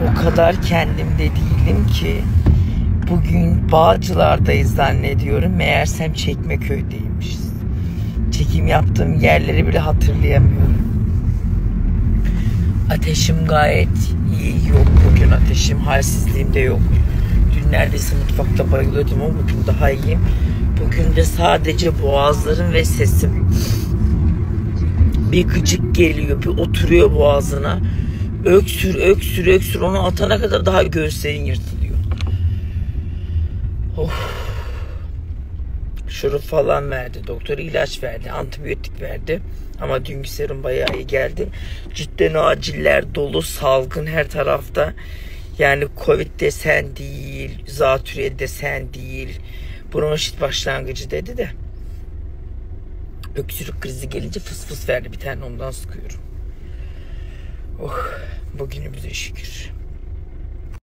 O kadar kendimde değilim ki. Bugün Bağcılar'dayız zannediyorum. Meğersem Çekmeköy'deymişiz. Çekim yaptığım yerleri bile hatırlayamıyorum. Ateşim gayet iyi. Yok bugün ateşim, halsizliğim de yok. Dün neredeyse mutfakta bayılıyordum ama bugün daha iyiyim. Bugün de sadece boğazlarım ve sesim bir gıcık geliyor, bir oturuyor boğazına. Öksür, öksür, öksür. Onu atana kadar daha göğüslerin yırtılıyor. Of. Şurup falan verdi. Doktor ilaç verdi. Antibiyotik verdi. Ama dünkü serum bayağı iyi geldi. Cidden aciller dolu. Salgın her tarafta. Yani Covid desen değil. Zatürre desen değil. Bronşit başlangıcı dedi de. Öksürük krizi gelince fıs fıs verdi. Bir tane ondan sıkıyorum. Oh, bugünümüze şükür.